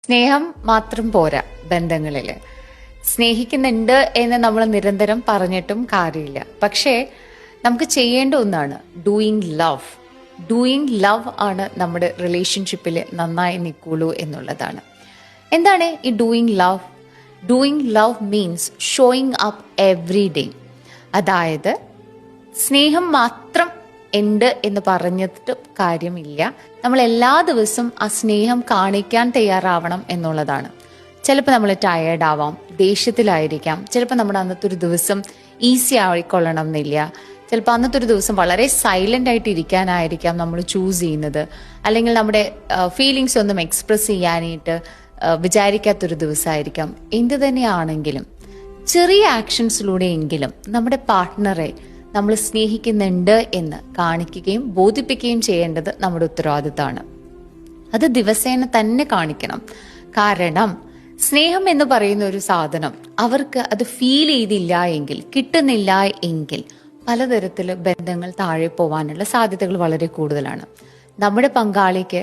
സ്നേഹം മാത്രം പോരാ ബന്ധങ്ങളിൽ. സ്നേഹിക്കുന്നുണ്ട് എന്ന് നമ്മൾ നിരന്തരം പറഞ്ഞിട്ടും കാര്യമില്ല. പക്ഷേ നമുക്ക് ചെയ്യേണ്ട ഒന്നാണ് ഡൂയിങ് ലവ് ആണ് നമ്മുടെ റിലേഷൻഷിപ്പിൽ നന്നായി നിൽക്കുള്ളൂ എന്നുള്ളതാണ്. എന്താണ് ഈ doing love means showing up every day. അതായത് സ്നേഹം മാത്രം ഉണ്ട് എന്ന് പറഞ്ഞിട്ട് കാര്യമില്ല, നമ്മൾ എല്ലാ ദിവസവും ആ സ്നേഹം കാണിക്കാൻ തയ്യാറാവണം എന്നുള്ളതാണ്. ചിലപ്പോൾ നമ്മൾ ടയേർഡ് ആവാം, ദേഷ്യത്തിലായിരിക്കാം, ചിലപ്പോൾ നമ്മുടെ അന്നത്തെ ഒരു ദിവസം ഈസി ആയിക്കൊള്ളണം എന്നില്ല, ചിലപ്പോൾ അന്നത്തെ ഒരു ദിവസം വളരെ സൈലന്റ് ആയിട്ട് ഇരിക്കാനായിരിക്കാം നമ്മൾ ചൂസ് ചെയ്യുന്നത്, അല്ലെങ്കിൽ നമ്മുടെ ഫീലിങ്സ് ഒന്നും എക്സ്പ്രസ് ചെയ്യാനായിട്ട് വിചാരിക്കാത്തൊരു ദിവസമായിരിക്കാം. എന്ത് തന്നെയാണെങ്കിലും ചെറിയ ആക്ഷൻസിലൂടെയെങ്കിലും നമ്മുടെ പാർട്ട്ണറെ നമ്മൾ സ്നേഹിക്കുന്നുണ്ട് എന്ന് കാണിക്കുകയും ബോധിപ്പിക്കുകയും ചെയ്യേണ്ടത് നമ്മുടെ ഉത്തരവാദിത്തമാണ്. അത് ദിവസേന തന്നെ കാണിക്കണം. കാരണം സ്നേഹം എന്ന് പറയുന്ന ഒരു സാധനം അവർക്ക് അത് ഫീൽ ചെയ്തില്ല എങ്കിൽ, കിട്ടുന്നില്ല എങ്കിൽ പലതരത്തിൽ ബന്ധങ്ങൾ താഴെ പോവാനുള്ള സാധ്യതകൾ വളരെ കൂടുതലാണ്. നമ്മുടെ പങ്കാളിക്ക്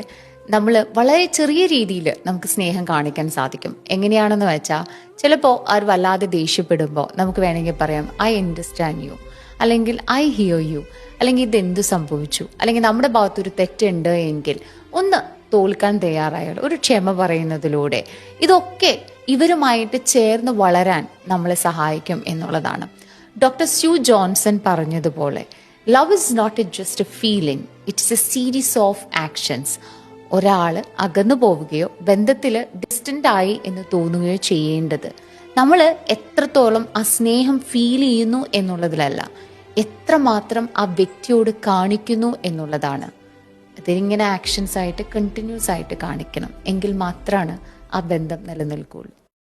നമ്മൾ വളരെ ചെറിയ രീതിയിൽ നമുക്ക് സ്നേഹം കാണിക്കാൻ സാധിക്കും. എങ്ങനെയാണെന്ന് വെച്ചാൽ, ചിലപ്പോൾ അവർ വല്ലാതെ ദേഷ്യപ്പെടുമ്പോൾ നമുക്ക് വേണമെങ്കിൽ പറയാം ഐ അണ്ടർസ്റ്റാൻഡ് യു, അല്ലെങ്കിൽ ഐ ഹിയർ യു, അല്ലെങ്കിൽ ഇതെന്തു സംഭവിച്ചു, അല്ലെങ്കിൽ നമ്മുടെ ഭാഗത്തൊരു തെറ്റുണ്ട് എങ്കിൽ ഒന്ന് തോൽക്കാൻ തയ്യാറായാൽ ഒരു ക്ഷമ പറയുന്നതിലൂടെ ഇതൊക്കെ ഇവരുമായിട്ട് ചേർന്ന് വളരാൻ നമ്മളെ സഹായിക്കും എന്നുള്ളതാണ്. ഡോക്ടർ സ്യൂ ജോൺസൺ പറഞ്ഞതുപോലെ love is not just a feeling, it's a series of actions. ഒരാൾ അകന്നു പോവുകയോ ബന്ധത്തിൽ ഡിസ്റ്റന്റ് ആയി എന്ന് തോന്നുകയോ ചെയ്യേണ്ടത് നമ്മൾ എത്രത്തോളം ആ സ്നേഹം ഫീൽ ചെയ്യുന്നു എന്നുള്ളതിലല്ല, എത്രമാത്രം ആ വ്യക്തിയോട് കാണിക്കുന്നു എന്നുള്ളതാണ്. അതിങ്ങനെ ആക്ഷൻസ് ആയിട്ട് കണ്ടിന്യൂസ് ആയിട്ട് കാണിക്കണം. എങ്കിൽ മാത്രമാണ് ആ ബന്ധം നിലനിൽക്കുകയുള്ളൂ.